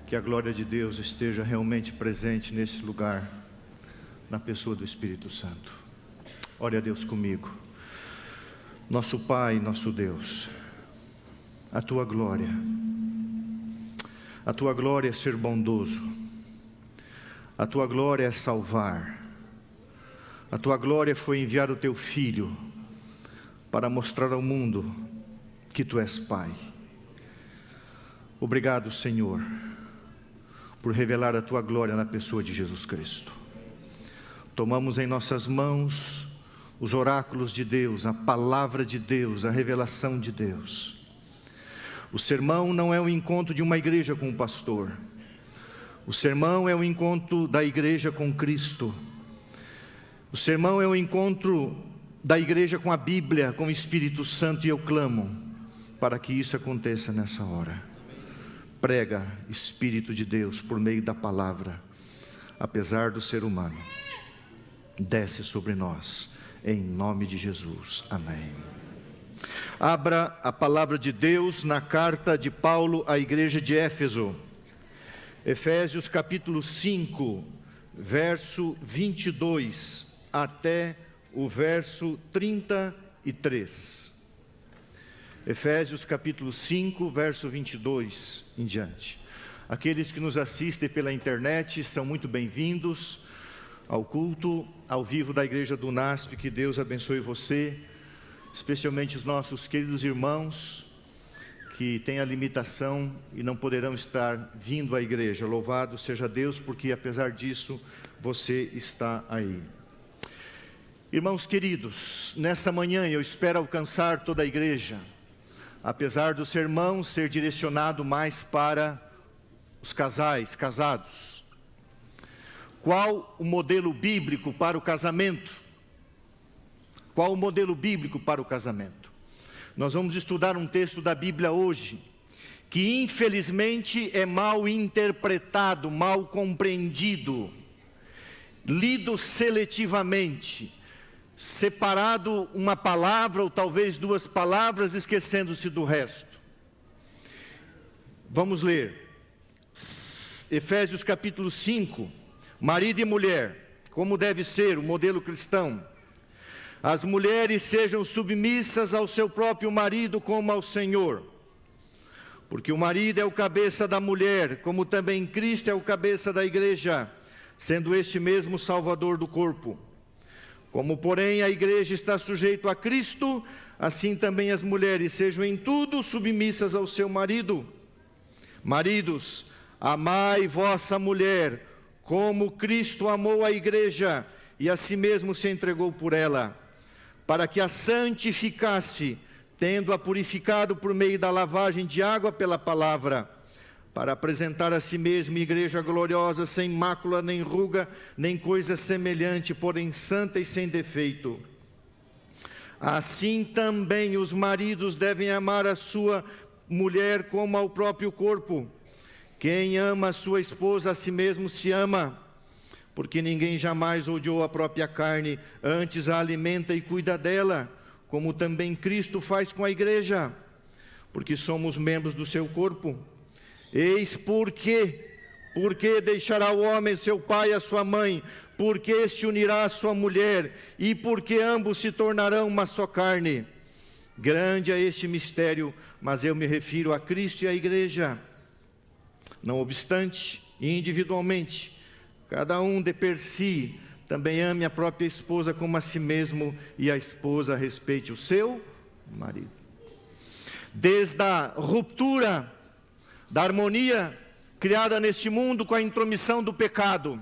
que a glória de Deus esteja realmente presente nesse lugar, na pessoa do Espírito Santo. Ore a Deus comigo. Nosso Pai, nosso Deus, a Tua glória é ser bondoso, a Tua glória é salvar, a Tua glória foi enviar o Teu Filho para mostrar ao mundo que Tu és Pai. Obrigado, Senhor, por revelar a Tua glória na pessoa de Jesus Cristo. Tomamos em nossas mãos os oráculos de Deus, a palavra de Deus, a revelação de Deus. O sermão não é o encontro de uma igreja com o pastor. O sermão é o encontro da igreja com Cristo. O sermão é o encontro da igreja com a Bíblia, com o Espírito Santo, e eu clamo para que isso aconteça nessa hora. Prega, Espírito de Deus, por meio da palavra, apesar do ser humano. Desce sobre nós, em nome de Jesus. Amém. Abra a palavra de Deus na carta de Paulo à igreja de Éfeso. Efésios capítulo 5, verso 22 até o verso 33. Efésios capítulo 5, verso 22 em diante. Aqueles que nos assistem pela internet são muito bem-vindos ao culto ao vivo da igreja do NASP. Que Deus abençoe você, especialmente os nossos queridos irmãos que têm a limitação e não poderão estar vindo à igreja. Louvado seja Deus, porque apesar disso você está aí. Irmãos queridos, nessa manhã eu espero alcançar toda a igreja, apesar do sermão ser direcionado mais para os casais, casados. Qual o modelo bíblico para o casamento? Qual o modelo bíblico para o casamento? Nós vamos estudar um texto da Bíblia hoje, que infelizmente é mal interpretado, mal compreendido, lido seletivamente, separado uma palavra ou talvez duas palavras, esquecendo-se do resto. Vamos ler, Efésios capítulo 5, marido e mulher, como deve ser o modelo cristão. As mulheres sejam submissas ao seu próprio marido como ao Senhor, porque o marido é o cabeça da mulher, como também Cristo é o cabeça da igreja, sendo este mesmo Salvador do corpo. Como, porém, a igreja está sujeita a Cristo, assim também as mulheres sejam em tudo submissas ao seu marido. Maridos, amai vossa mulher, como Cristo amou a igreja e a si mesmo se entregou por ela, para que a santificasse, tendo-a purificado por meio da lavagem de água pela palavra, para apresentar a si mesma igreja gloriosa, sem mácula, nem ruga, nem coisa semelhante, porém santa e sem defeito. Assim também os maridos devem amar a sua mulher como ao próprio corpo. Quem ama a sua esposa, a si mesmo se ama, porque ninguém jamais odiou a própria carne, antes a alimenta e cuida dela, como também Cristo faz com a igreja, porque somos membros do seu corpo. Eis porque deixará o homem seu pai e a sua mãe, porque se unirá à sua mulher, e porque ambos se tornarão uma só carne. Grande é este mistério, mas eu me refiro a Cristo e à igreja. Não obstante, individualmente, cada um de per si também ame a própria esposa como a si mesmo, e a esposa respeite o seu marido. Desde a ruptura da harmonia criada neste mundo com a intromissão do pecado,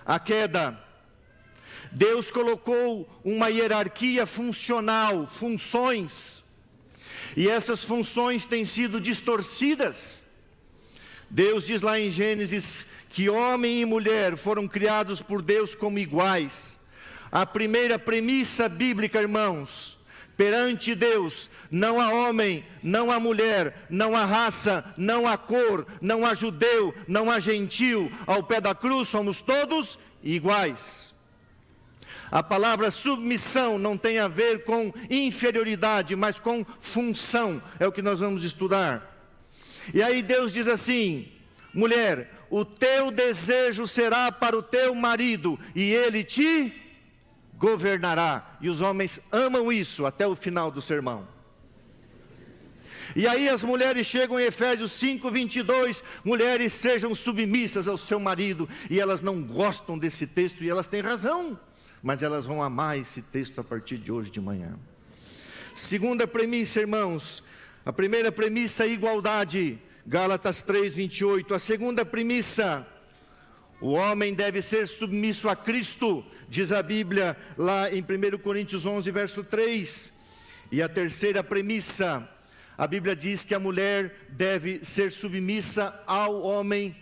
a queda, Deus colocou uma hierarquia funcional, funções, e essas funções têm sido distorcidas. Deus diz lá em Gênesis que homem e mulher foram criados por Deus como iguais. A primeira premissa bíblica, irmãos, perante Deus, não há homem, não há mulher, não há raça, não há cor, não há judeu, não há gentil. Ao pé da cruz somos todos iguais. A palavra submissão não tem a ver com inferioridade, mas com função. É o que nós vamos estudar. E aí Deus diz assim: Mulher, o teu desejo será para o teu marido, e ele te governará. E os homens amam isso até o final do sermão. E aí as mulheres chegam em Efésios 5:22, mulheres sejam submissas ao seu marido, e elas não gostam desse texto, e elas têm razão, mas elas vão amar esse texto a partir de hoje de manhã. Segunda premissa, irmãos, a primeira premissa é igualdade, Gálatas 3:28, a segunda premissa, o homem deve ser submisso a Cristo, diz a Bíblia lá em 1 Coríntios 11, verso 3, e a terceira premissa, a Bíblia diz que a mulher deve ser submissa ao homem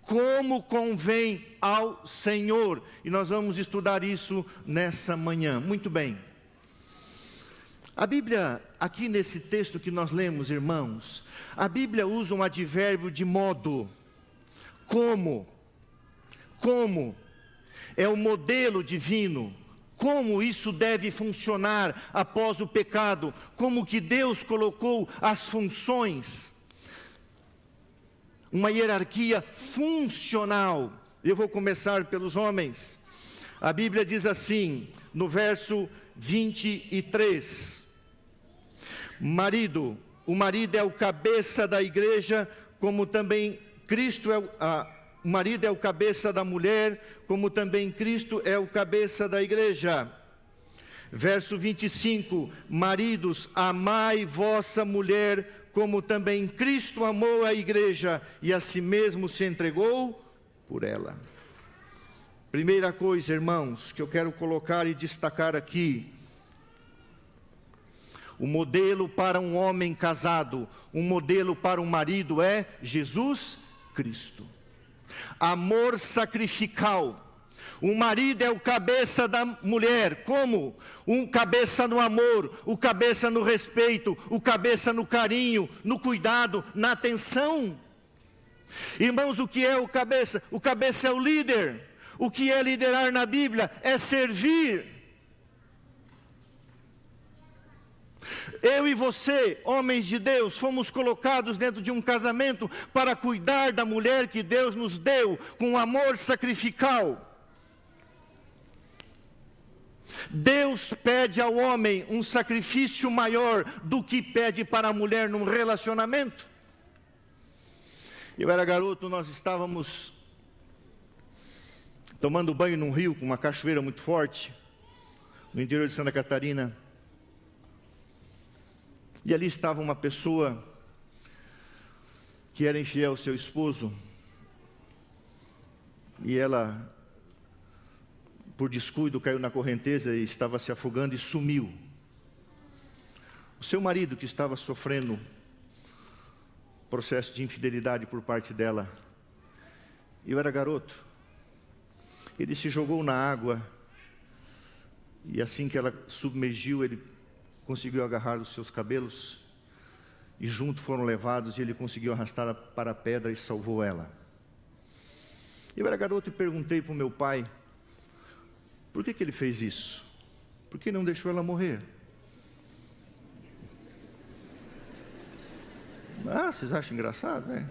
como convém ao Senhor. E nós vamos estudar isso nessa manhã. Muito bem. A Bíblia, aqui nesse texto que nós lemos, irmãos, a Bíblia usa um advérbio de modo. Como? Como? É o modelo divino. Como isso deve funcionar após o pecado, como que Deus colocou as funções, uma hierarquia funcional. Eu vou começar pelos homens. A Bíblia diz assim, no verso 23, o marido é o cabeça da igreja, como também Cristo o marido é o cabeça da mulher, como também Cristo é o cabeça da igreja. Verso 25, maridos, amai vossa mulher, como também Cristo amou a igreja, e a si mesmo se entregou por ela. Primeira coisa, irmãos, que eu quero colocar e destacar aqui, o modelo para um homem casado, um modelo para um marido é Jesus Cristo. Amor sacrificial. O marido é o cabeça da mulher. Como? Um cabeça no amor, o cabeça no respeito, o cabeça no carinho, no cuidado, na atenção. Irmãos, o que é o cabeça? O cabeça é o líder. O que é liderar na Bíblia? É servir. Eu e você, homens de Deus, fomos colocados dentro de um casamento para cuidar da mulher que Deus nos deu, com amor sacrificial. Deus pede ao homem um sacrifício maior do que pede para a mulher num relacionamento. Eu era garoto, nós estávamos tomando banho num rio com uma cachoeira muito forte, no interior de Santa Catarina. E ali estava uma pessoa que era infiel ao seu esposo, e ela, por descuido, caiu na correnteza e estava se afogando e sumiu. O seu marido, que estava sofrendo processo de infidelidade por parte dela, eu era garoto, ele se jogou na água, e assim que ela submergiu, ele conseguiu agarrar os seus cabelos, e junto foram levados, e ele conseguiu arrastá-la para a pedra e salvou ela. Eu era garoto e perguntei para o meu pai, por que ele fez isso? Por que não deixou ela morrer? Ah, vocês acham engraçado, né?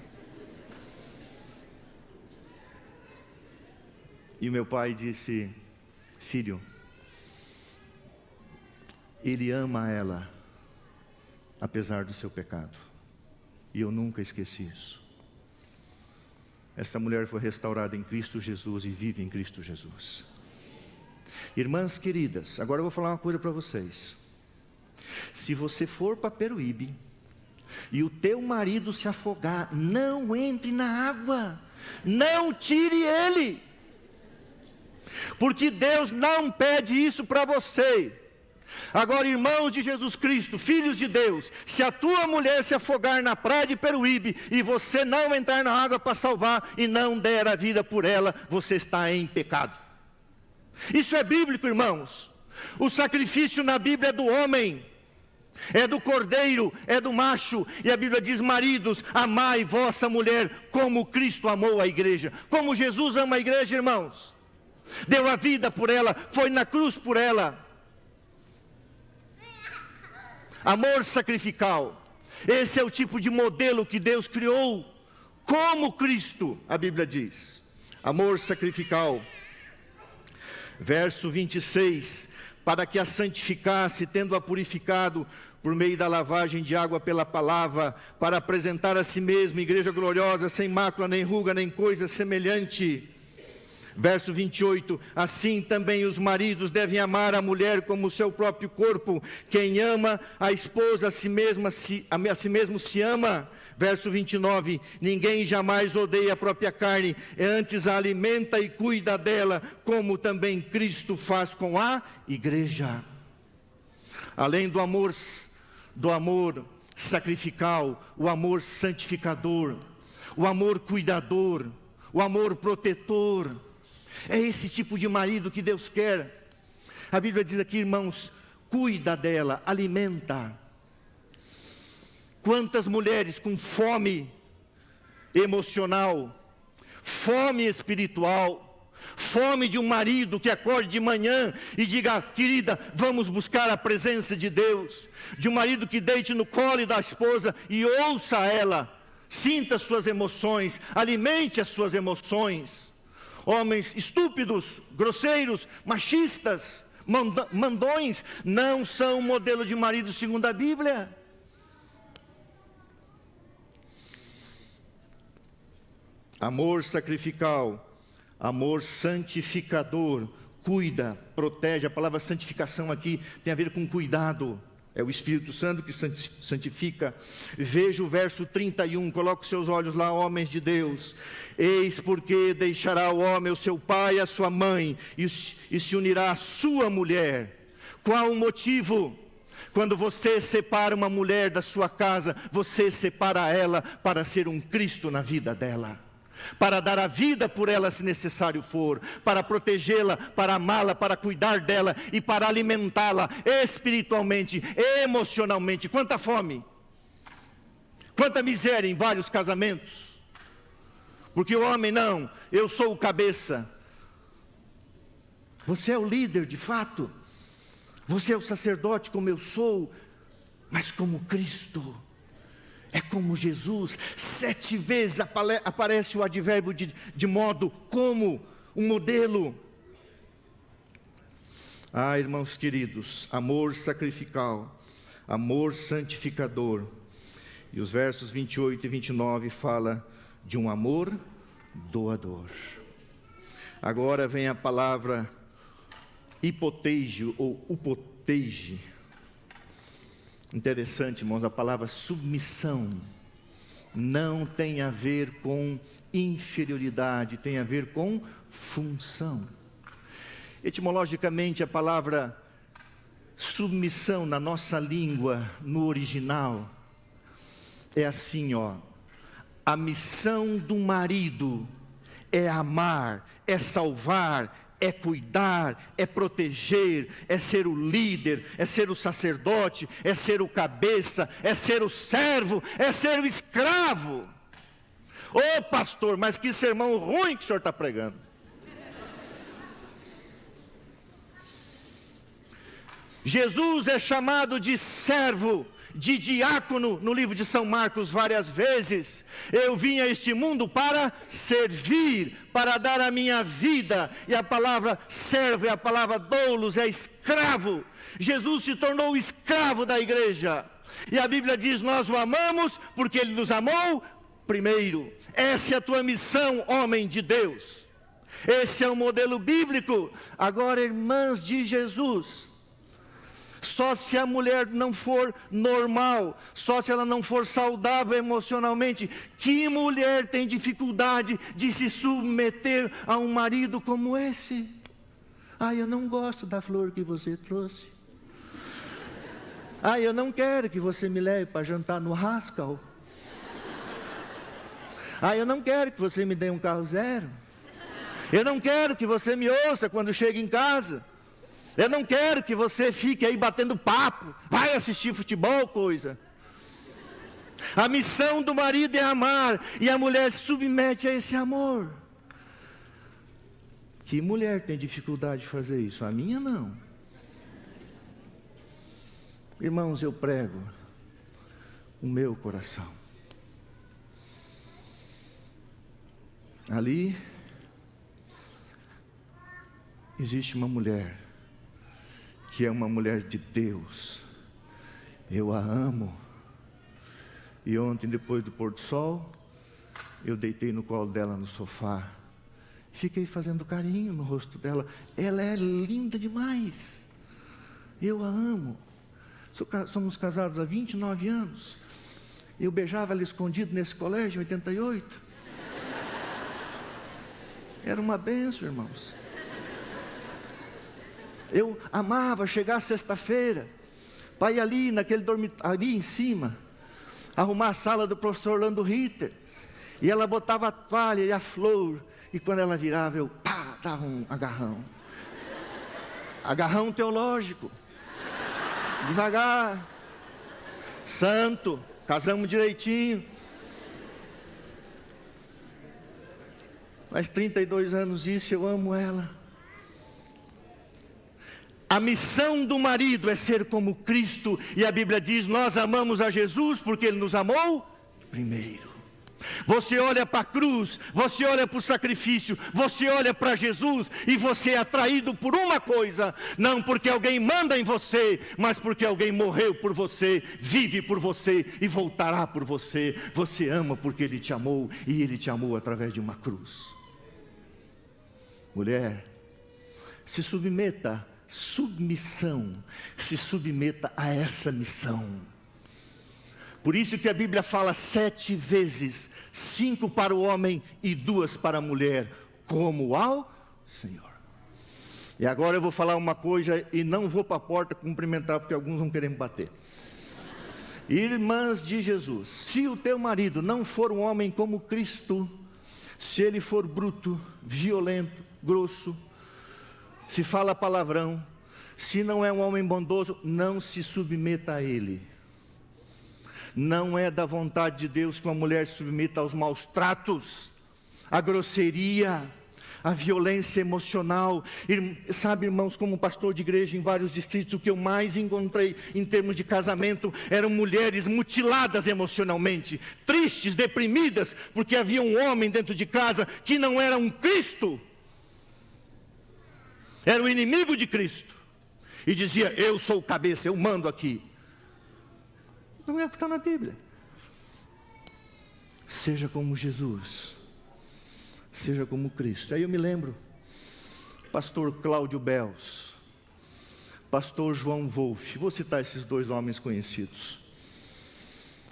E o meu pai disse, filho, ele ama ela, apesar do seu pecado. E eu nunca esqueci isso. Essa mulher foi restaurada em Cristo Jesus e vive em Cristo Jesus. Irmãs queridas, agora eu vou falar uma coisa para vocês. Se você for para Peruíbe e o teu marido se afogar, não entre na água, não tire ele, porque Deus não pede isso para você. Agora, irmãos de Jesus Cristo, filhos de Deus, se a tua mulher se afogar na praia de Peruíbe e você não entrar na água para salvar e não der a vida por ela, você está em pecado. Isso é bíblico, irmãos. O sacrifício na Bíblia é do homem, é do cordeiro, é do macho. E a Bíblia diz, maridos, amai vossa mulher como Cristo amou a igreja. Como Jesus ama a igreja, irmãos. Deu a vida por ela, foi na cruz por ela. Amor sacrificial. Esse é o tipo de modelo que Deus criou como Cristo, a Bíblia diz. Amor sacrificial. Verso 26, para que a santificasse, tendo-a purificado por meio da lavagem de água pela palavra, para apresentar a si mesmo igreja gloriosa, sem mácula, nem ruga, nem coisa semelhante. Verso 28, assim também os maridos devem amar a mulher como o seu próprio corpo. Quem ama a esposa, a si mesmo se ama. Verso 29, ninguém jamais odeia a própria carne, antes a alimenta e cuida dela, como também Cristo faz com a igreja. Além do amor sacrificial, o amor santificador, o amor cuidador, o amor protetor. É esse tipo de marido que Deus quer. A Bíblia diz aqui, irmãos, cuida dela, alimenta. Quantas mulheres com fome emocional, fome espiritual, fome de um marido que acorde de manhã e diga, querida, vamos buscar a presença de Deus. De um marido que deite no colo da esposa e ouça ela, sinta as suas emoções, alimente as suas emoções. Homens estúpidos, grosseiros, machistas, mandões, não são um modelo de marido segundo a Bíblia. Amor sacrificial, amor santificador, cuida, protege. A palavra santificação aqui tem a ver com cuidado. É o Espírito Santo que santifica. Veja o verso 31, coloque os seus olhos lá, homens de Deus. Eis porque deixará o homem o seu pai e a sua mãe, e se unirá à sua mulher. Qual o motivo? Quando você separa uma mulher da sua casa, você separa ela para ser um Cristo na vida dela. Para dar a vida por ela se necessário for, para protegê-la, para amá-la, para cuidar dela e para alimentá-la espiritualmente, emocionalmente. Quanta fome, quanta miséria em vários casamentos, porque o homem não, eu sou o cabeça. Você é o líder de fato, você é o sacerdote como eu sou, mas como Cristo. É como Jesus, 7 vezes aparece o advérbio de modo, como, um modelo. Ah, irmãos queridos, amor sacrificial, amor santificador. E os versos 28 e 29 fala de um amor doador. Agora vem a palavra hipoteige ou upoteige. Interessante, irmãos, a palavra submissão não tem a ver com inferioridade, tem a ver com função. Etimologicamente, a palavra submissão na nossa língua, no original, é assim, ó. A missão do marido é amar, é salvar, é cuidar, é proteger, é ser o líder, é ser o sacerdote, é ser o cabeça, é ser o servo, é ser o escravo. Ô pastor, mas que sermão ruim que o senhor está pregando. Jesus é chamado de servo, de diácono, no livro de São Marcos várias vezes. Eu vim a este mundo para servir, para dar a minha vida. E a palavra servo é a palavra doulos, é escravo. Jesus se tornou o escravo da igreja. E a Bíblia diz, nós o amamos porque Ele nos amou primeiro. Essa é a tua missão, homem de Deus. Esse é o modelo bíblico. Agora, irmãs de Jesus, só se a mulher não for normal, só se ela não for saudável emocionalmente, que mulher tem dificuldade de se submeter a um marido como esse? Ah, eu não gosto da flor que você trouxe. Ah, eu não quero que você me leve para jantar no Haskell. Ah, eu não quero que você me dê um carro zero. Eu não quero que você me ouça quando chega em casa. Eu não quero que você fique aí batendo papo, vai assistir futebol, coisa. A missão do marido é amar, e a mulher se submete a esse amor. Que mulher tem dificuldade de fazer isso? A minha não. Irmãos, eu prego o meu coração. Ali existe uma mulher, que é uma mulher de Deus. Eu a amo. E ontem, depois do pôr do sol, eu deitei no colo dela no sofá. Fiquei fazendo carinho no rosto dela. Ela é linda demais. Eu a amo. Somos casados há 29 anos. Eu beijava ela escondido nesse colégio em 88. Era uma bênção, irmãos. Eu amava chegar sexta-feira, para ir ali naquele dormitório, ali em cima, arrumar a sala do professor Orlando Ritter. E ela botava a toalha e a flor. E quando ela virava, eu dava um agarrão. Agarrão teológico. Devagar. Santo. Casamos direitinho. Faz 32 anos isso, eu amo ela. A missão do marido é ser como Cristo. E a Bíblia diz, nós amamos a Jesus porque Ele nos amou primeiro. Você olha para a cruz, você olha para o sacrifício, você olha para Jesus e você é atraído por uma coisa, não porque alguém manda em você, mas porque alguém morreu por você, vive por você e voltará por você. Você ama porque Ele te amou e Ele te amou através de uma cruz. Mulher, se submeta, submissão, se submeta a essa missão. Por isso que a Bíblia fala 7 vezes, 5 para o homem e 2 para a mulher, como ao Senhor. E agora eu vou falar uma coisa e não vou para a porta cumprimentar, porque alguns vão querer me bater. Irmãs de Jesus, se o teu marido não for um homem como Cristo, se ele for bruto, violento, grosso, se fala palavrão, se não é um homem bondoso, não se submeta a ele. Não é da vontade de Deus que uma mulher se submeta aos maus tratos, à grosseria, à violência emocional. Sabe, irmãos, como pastor de igreja em vários distritos, o que eu mais encontrei em termos de casamento eram mulheres mutiladas emocionalmente, tristes, deprimidas, porque havia um homem dentro de casa que não era um Cristo, era o inimigo de Cristo, e dizia, eu sou o cabeça, eu mando aqui. Não é o que está na Bíblia. Seja como Jesus, seja como Cristo. Aí eu me lembro, pastor Cláudio Bels, pastor João Wolff, vou citar esses 2 homens conhecidos.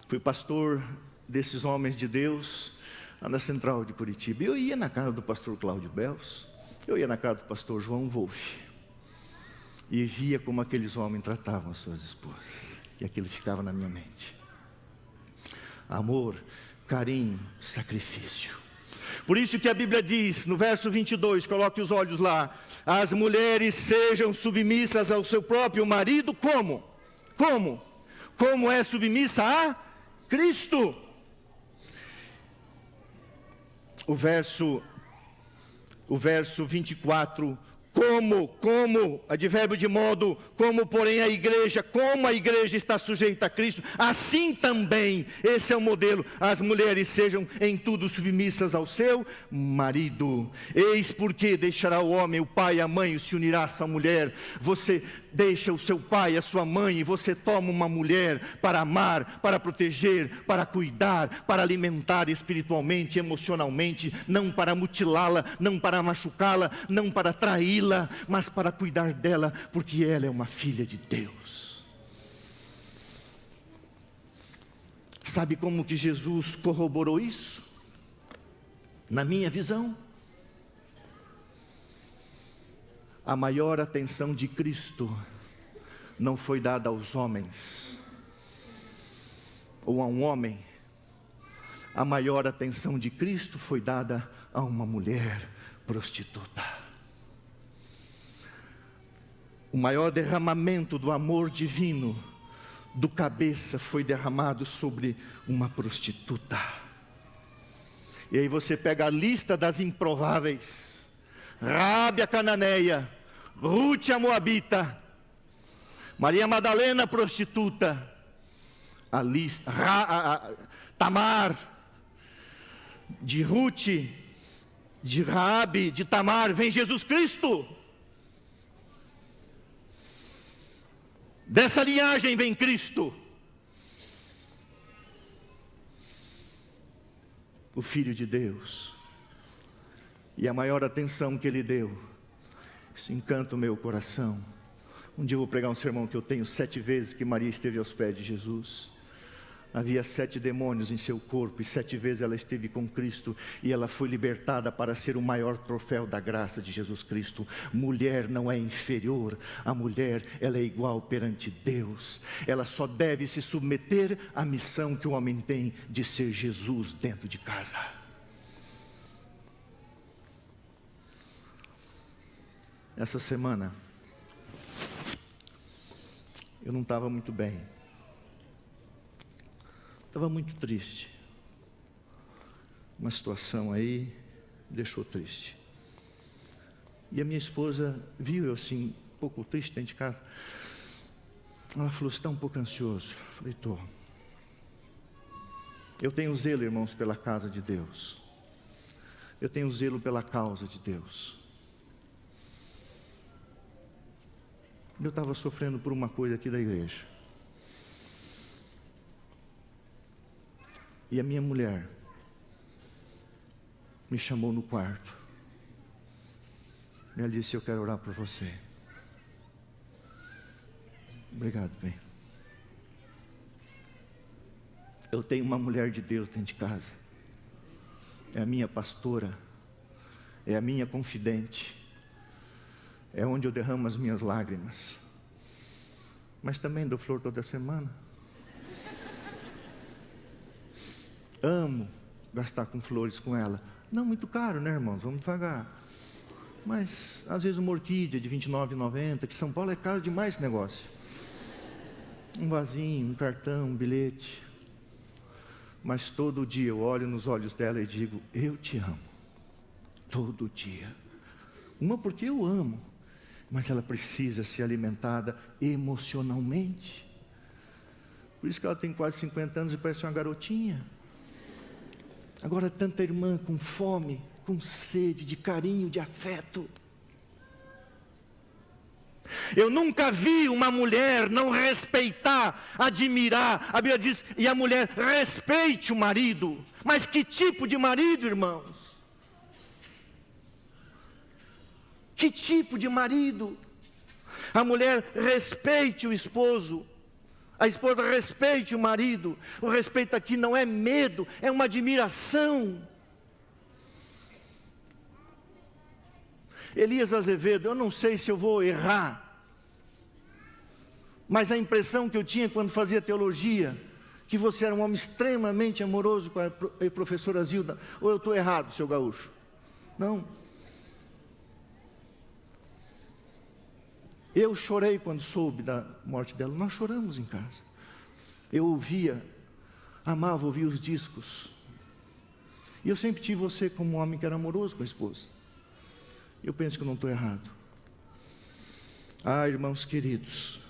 Fui pastor desses homens de Deus lá na Central de Curitiba. Eu ia na casa do pastor Cláudio Bels, eu ia na casa do pastor João Wolff, e via como aqueles homens tratavam as suas esposas. E aquilo ficava na minha mente. Amor, carinho, sacrifício. Por isso que a Bíblia diz, no verso 22, coloque os olhos lá, as mulheres sejam submissas ao seu próprio marido, como? Como? Como é submissa a Cristo. O verso 24, como, advérbio de modo, como porém a igreja, como a igreja está sujeita a Cristo, assim também, esse é o modelo, as mulheres sejam em tudo submissas ao seu marido. Eis porque deixará o homem, o pai e a mãe, e se unirá à sua mulher. Você deixa o seu pai, a sua mãe, e você toma uma mulher para amar, para proteger, para cuidar, para alimentar espiritualmente, emocionalmente, não para mutilá-la, não para machucá-la, não para traí-la, mas para cuidar dela, porque ela é uma filha de Deus. Sabe como que Jesus corroborou isso? Na minha visão, a maior atenção de Cristo não foi dada aos homens, ou a um homem. A maior atenção de Cristo foi dada a uma mulher prostituta. O maior derramamento do amor divino do cabeça foi derramado sobre uma prostituta. E aí você pega a lista das improváveis: Raabe a cananeia, Rute a moabita, Maria Madalena prostituta, a lista, Tamar, de Rute, De Raabe, de Tamar, vem Jesus Cristo. Dessa linhagem vem Cristo, o Filho de Deus. E a maior atenção que Ele deu, isso encanta o meu coração. Um dia eu vou pregar um sermão que eu tenho 7 vezes que Maria esteve aos pés de Jesus. Havia 7 demônios em seu corpo, e 7 vezes ela esteve com Cristo, e ela foi libertada para ser o maior troféu da graça de Jesus Cristo. Mulher não é inferior, a mulher, ela é igual perante Deus. Ela só deve se submeter à missão que o homem tem de ser Jesus dentro de casa. Essa semana, eu não estava muito bem. Estava muito triste. Uma situação aí me deixou triste. E a minha esposa viu eu assim, um pouco triste dentro de casa. Ela falou, você está um pouco ansioso? Eu falei, estou. Eu tenho zelo, irmãos, pela casa de Deus. Eu tenho zelo pela causa de Deus. Eu estava sofrendo por uma coisa aqui da igreja. E a minha mulher me chamou no quarto. E ela disse, eu quero orar por você. Obrigado, bem. Eu tenho uma mulher de Deus dentro de casa. É a minha pastora. É a minha confidente. É onde eu derramo as minhas lágrimas. Mas também dou flor toda semana. Amo gastar com flores com ela. Não muito caro, né, irmãos? Vamos devagar. Mas, às vezes, uma orquídea de R$ 29,90, que São Paulo é caro demais esse negócio. Um vasinho, um cartão, um bilhete. Mas todo dia eu olho nos olhos dela e digo, eu te amo. Todo dia. Uma porque eu amo, mas ela precisa ser alimentada emocionalmente. Por isso que ela tem quase 50 anos e parece uma garotinha. Agora tanta irmã com fome, com sede de carinho, de afeto. Eu nunca vi uma mulher não respeitar, admirar. A Bíblia diz, e a mulher respeite o marido. Mas que tipo de marido, irmãos? Que tipo de marido? A mulher respeite o esposo. A esposa respeite o marido. O respeito aqui não é medo, é uma admiração. Elias Azevedo, eu não sei se eu vou errar, mas a impressão que eu tinha quando fazia teologia, que você era um homem extremamente amoroso com a professora Zilda. Ou eu estou errado, seu gaúcho? Não. Eu chorei quando soube da morte dela. Nós choramos em casa. Eu ouvia, amava ouvir os discos. E eu sempre tive você como um homem que era amoroso com a esposa. Eu penso que eu não estou errado. Ah, irmãos queridos,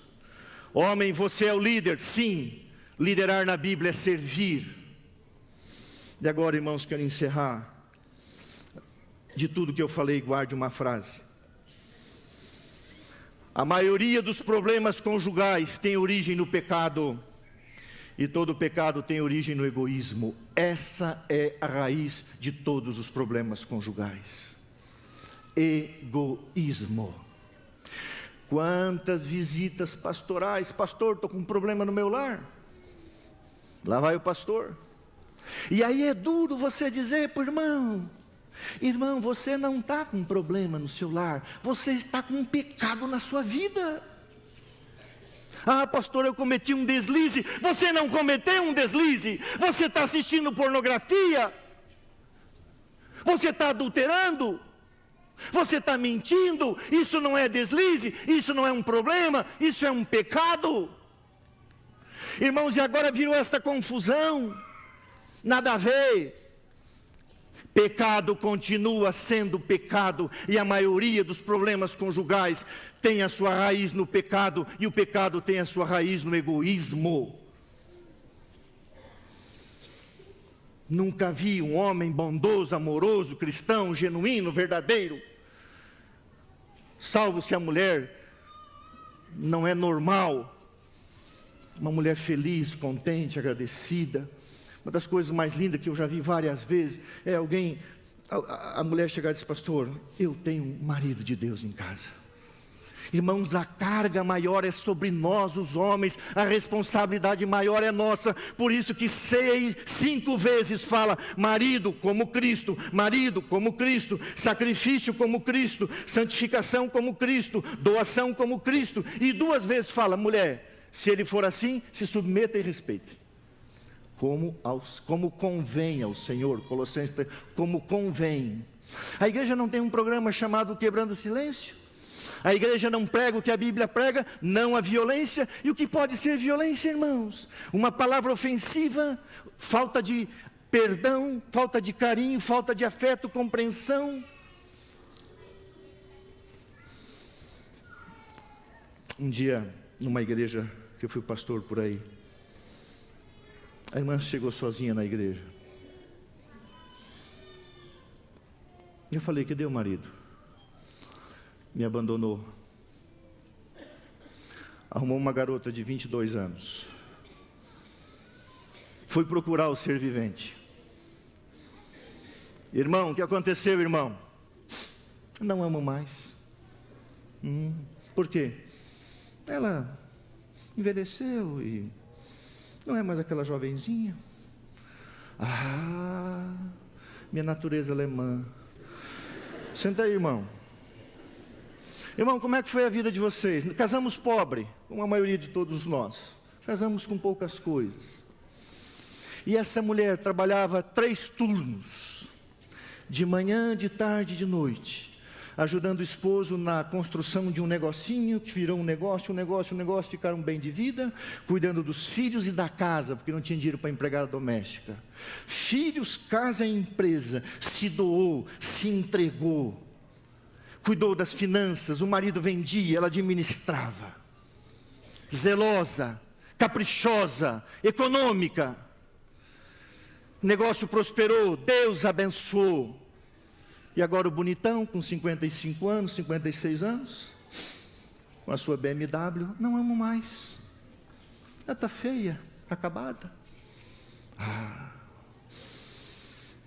homem, você é o líder. Sim, liderar na Bíblia é servir. E agora, irmãos, quero encerrar. De tudo que eu falei, guarde uma frase. A maioria dos problemas conjugais tem origem no pecado, e todo pecado tem origem no egoísmo. Essa é a raiz de todos os problemas conjugais. Egoísmo. Quantas visitas pastorais, pastor, estou com um problema no meu lar. Lá vai o pastor. E aí é duro você dizer para o irmão, irmão, você não está com um problema no seu lar, você está com um pecado na sua vida. Ah, pastor, eu cometi um deslize. Você não cometeu um deslize. Você está assistindo pornografia. Você está adulterando. Você está mentindo. Isso não é deslize, isso não é um problema, isso é um pecado. Irmãos, e agora virou essa confusão. Nada a ver. Pecado continua sendo pecado, e a maioria dos problemas conjugais tem a sua raiz no pecado, e o pecado tem a sua raiz no egoísmo. Nunca vi um homem bondoso, amoroso, cristão, genuíno, verdadeiro. Salvo se a mulher não é normal. Uma mulher feliz, contente, agradecida. Uma das coisas mais lindas que eu já vi várias vezes é alguém, a mulher chegar e dizer: pastor, eu tenho um marido de Deus em casa. Irmãos, a carga maior é sobre nós, os homens, a responsabilidade maior é nossa. Por isso que 5 vezes fala: marido como Cristo, marido como Cristo, sacrifício como Cristo, santificação como Cristo, doação como Cristo. E 2 vezes fala: mulher, se ele for assim, se submeta e respeite. Como convém ao Senhor, Colossenses 3, como convém. A igreja não tem um programa chamado Quebrando o Silêncio. A igreja não prega o que a Bíblia prega, não a violência. E o que pode ser violência, irmãos? Uma palavra ofensiva, falta de perdão, falta de carinho, falta de afeto, compreensão. Um dia, numa igreja, que eu fui pastor por aí, a irmã chegou sozinha na igreja. Eu falei: que deu, marido? Me abandonou. Arrumou uma garota de 22 anos. Fui procurar o ser vivente. Irmão, o que aconteceu, irmão? Não amo mais. Por quê? Ela envelheceu e não é mais aquela jovenzinha. Minha natureza alemã. Senta aí, irmão. Irmão, como é que foi a vida de vocês? Casamos pobre, como a maioria de todos nós. Casamos com poucas coisas. E essa mulher trabalhava 3 turnos, de manhã, de tarde e de noite, ajudando o esposo na construção de um negocinho, que virou um negócio, ficaram bem de vida, cuidando dos filhos e da casa, porque não tinha dinheiro para empregada doméstica. Filhos, casa e empresa, se doou, se entregou. Cuidou das finanças, o marido vendia, ela administrava. Zelosa, caprichosa, econômica. O negócio prosperou, Deus abençoou. E agora o bonitão, com 55 anos, 56 anos, com a sua BMW, não amo mais. Ela está feia, está acabada.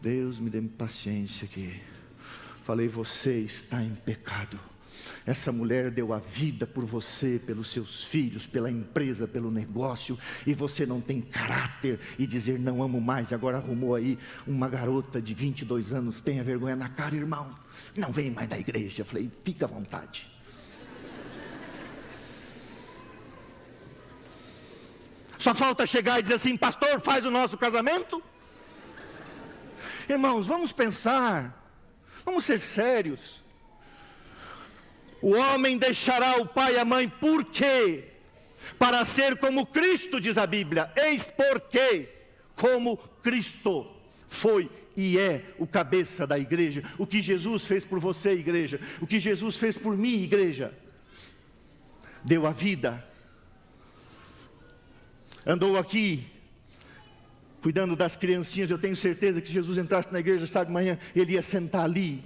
Deus me dê paciência aqui. Falei: você está em pecado. Essa mulher deu a vida por você, pelos seus filhos, pela empresa, pelo negócio, e você não tem caráter e dizer não amo mais. Agora arrumou aí uma garota de 22 anos, tenha vergonha na cara, irmão. Não vem mais na igreja. Eu falei: fica à vontade. Só falta chegar e dizer assim: pastor, faz o nosso casamento? Irmãos, vamos pensar. Vamos ser sérios. O homem deixará o pai e a mãe, por quê? Para ser como Cristo, diz a Bíblia. Eis porque, como Cristo foi e é o cabeça da igreja. O que Jesus fez por você, igreja. O que Jesus fez por mim, igreja. Deu a vida. Andou aqui cuidando das criancinhas. Eu tenho certeza que Jesus entrasse na igreja, sabe, amanhã ele ia sentar ali.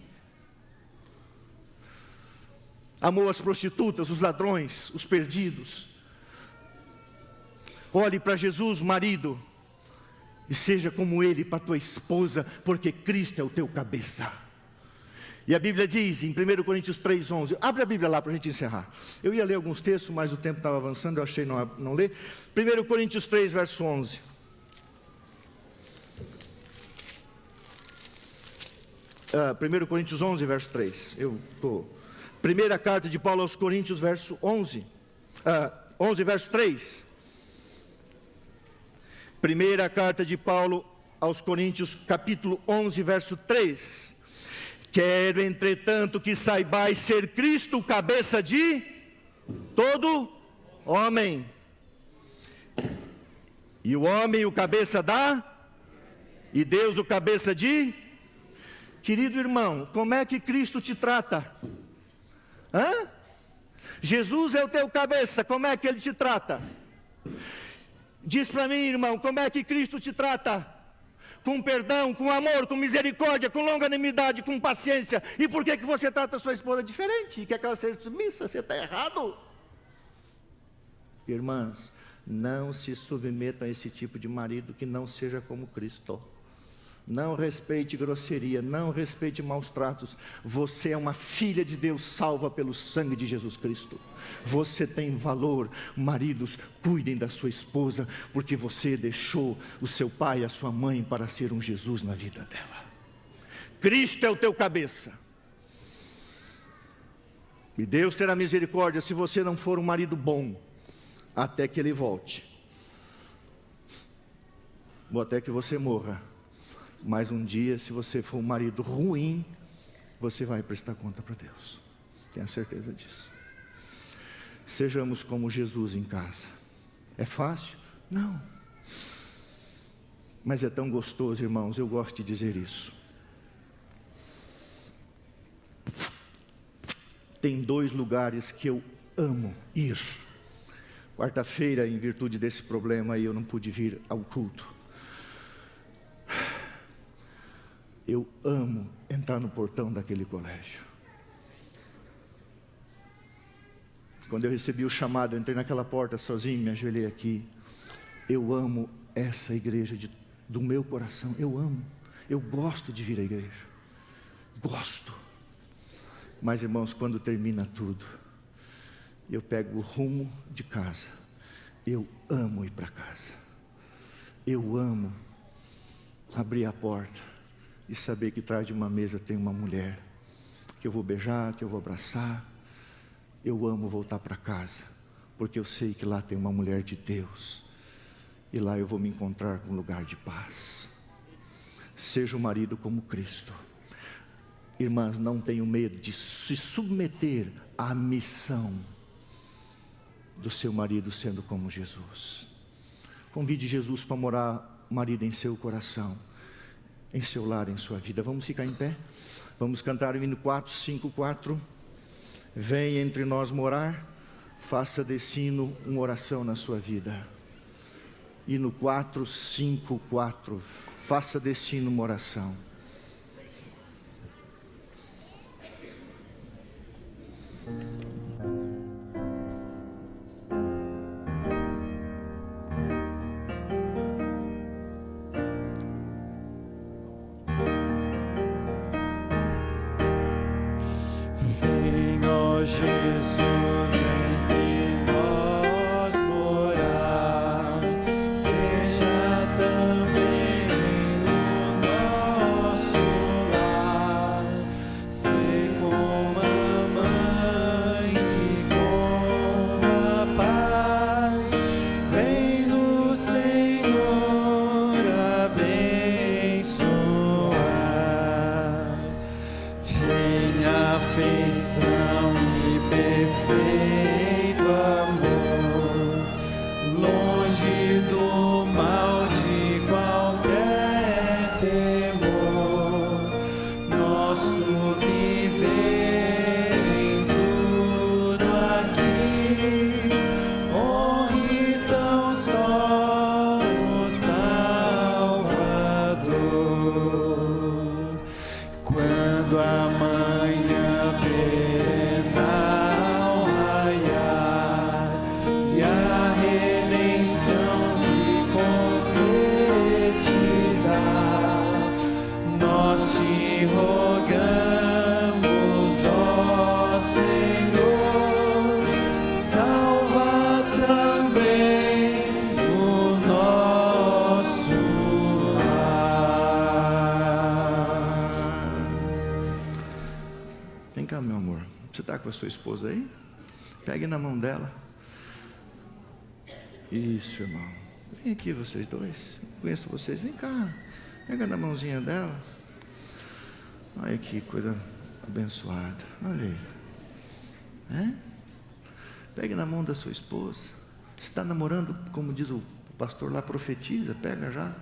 Amou as prostitutas, os ladrões, os perdidos. Olhe para Jesus, marido, e seja como ele para tua esposa, porque Cristo é o teu cabeça. E a Bíblia diz em 1 Coríntios 3:11, abre a Bíblia lá para a gente encerrar. Eu ia ler alguns textos, mas o tempo estava avançando, eu achei não ler. 1 Coríntios 3, verso 11. 1 Coríntios 11, verso 3. Primeira carta de Paulo aos Coríntios, verso 11. 11, verso 3. Primeira carta de Paulo aos Coríntios, capítulo 11, verso 3. Quero, entretanto, que saibais ser Cristo o cabeça de todo homem. E o homem o cabeça e Deus o cabeça de... Querido irmão, como é que Cristo te trata? Jesus é o teu cabeça, como é que ele te trata? Diz para mim, irmão, como é que Cristo te trata? com perdão, com amor, com misericórdia, com longanimidade, com paciência. E por que você trata a sua esposa diferente? Quer que ela seja submissa? Você está errado. Irmãs, não se submetam a esse tipo de marido que não seja como Cristo. Não respeite grosseria, não respeite maus tratos. Você é uma filha de Deus salva pelo sangue de Jesus Cristo. Você tem valor. Maridos, cuidem da sua esposa, porque você deixou o seu pai e a sua mãe para ser um Jesus na vida dela. Cristo é o teu cabeça. E Deus terá misericórdia se você não for um marido bom, até que Ele volte. Ou até que você morra. Mas um dia, se você for um marido ruim, você vai prestar conta para Deus. Tenha certeza disso. Sejamos como Jesus em casa. É fácil? Não. Mas é tão gostoso, irmãos, eu gosto de dizer isso. Tem 2 lugares que eu amo ir. Quarta-feira, em virtude desse problema aí, eu não pude vir ao culto. Eu amo entrar no portão daquele colégio. Quando eu recebi o chamado, eu entrei naquela porta sozinho, me ajoelhei aqui. Eu amo essa igreja do meu coração. Eu amo. Eu gosto de vir à igreja. Gosto. Mas, irmãos, quando termina tudo, eu pego o rumo de casa. Eu amo ir para casa. Eu amo abrir a porta e saber que atrás de uma mesa tem uma mulher que eu vou beijar, que eu vou abraçar. Eu amo voltar para casa, porque eu sei que lá tem uma mulher de Deus, e lá eu vou me encontrar com um lugar de paz. Seja o marido como Cristo. Irmãs, não tenham medo de se submeter à missão do seu marido sendo como Jesus. Convide Jesus para morar, marido, em seu coração, em seu lar, em sua vida. Vamos ficar em pé? Vamos cantar o hino 454. Vem entre nós morar. Faça desse hino uma oração na sua vida. Hino 454. Faça desse hino uma oração. Jesus, entre nós morar, seja também o nosso lar, ser como a mãe e como a pai, vem no Senhor abençoar, reina afeição perfeito amor, longe do mal de qualquer temor, nosso viver em tudo aqui, honre tão só o Salvador. Quando a manhã perenal raiar e a redenção se concretizar, nós te rogamos, ó Senhor, salva também o nosso lar. Vem cá, meu amor. Você está com a sua esposa aí? Pegue na mão dela. Isso, irmão. Vem aqui vocês dois. Conheço vocês. Vem cá. Pega na mãozinha dela. Olha que coisa abençoada. Olha aí. É? Pegue na mão da sua esposa. Você está namorando, como diz o pastor lá, profetiza. Pega já.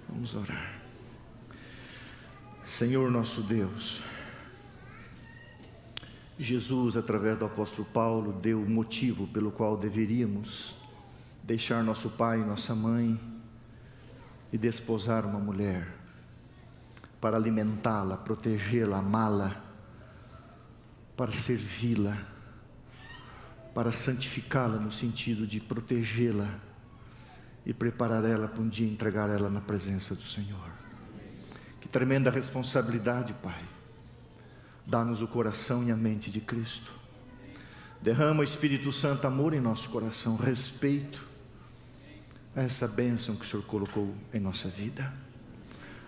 Vamos orar. Senhor nosso Deus, Jesus, através do apóstolo Paulo, deu o motivo pelo qual deveríamos deixar nosso pai e nossa mãe e desposar uma mulher para alimentá-la, protegê-la, amá-la, para servi-la, para santificá-la no sentido de protegê-la e preparar ela para um dia entregar ela na presença do Senhor. Que tremenda responsabilidade, Pai. Dá-nos o coração e a mente de Cristo. Derrama o Espírito Santo amor em nosso coração, respeito a essa bênção que o Senhor colocou em nossa vida.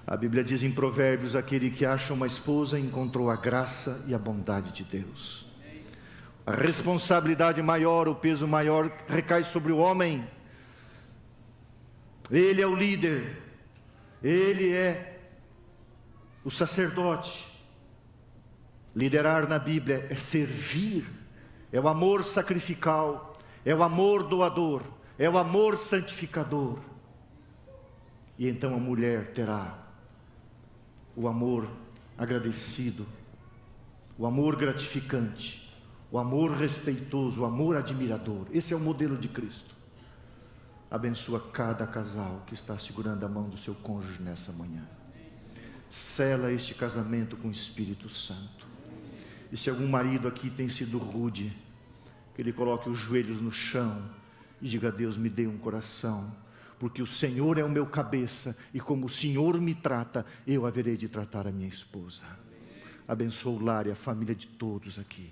A Bíblia diz em Provérbios: aquele que acha uma esposa encontrou a graça e a bondade de Deus. A responsabilidade maior, o peso maior recai sobre o homem. Ele é o líder, ele é o sacerdote. Liderar na Bíblia é servir, é o amor sacrificial, é o amor doador, é o amor santificador. E então a mulher terá o amor agradecido, o amor gratificante, o amor respeitoso, o amor admirador. Esse é o modelo de Cristo. Abençoa cada casal que está segurando a mão do seu cônjuge nessa manhã. Sela este casamento com o Espírito Santo. E se algum marido aqui tem sido rude, que ele coloque os joelhos no chão e diga: Deus, me dê um coração, porque o Senhor é o meu cabeça, e como o Senhor me trata, eu haverei de tratar a minha esposa. Abençoa o lar e a família de todos aqui.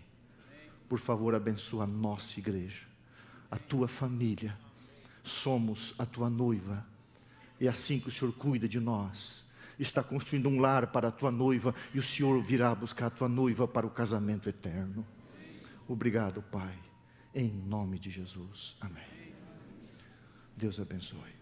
Por favor, abençoa a nossa igreja, a tua família. Somos a tua noiva, e assim que o Senhor cuida de nós, está construindo um lar para a tua noiva, e o Senhor virá buscar a tua noiva para o casamento eterno. Obrigado, Pai, em nome de Jesus, amém. Deus abençoe.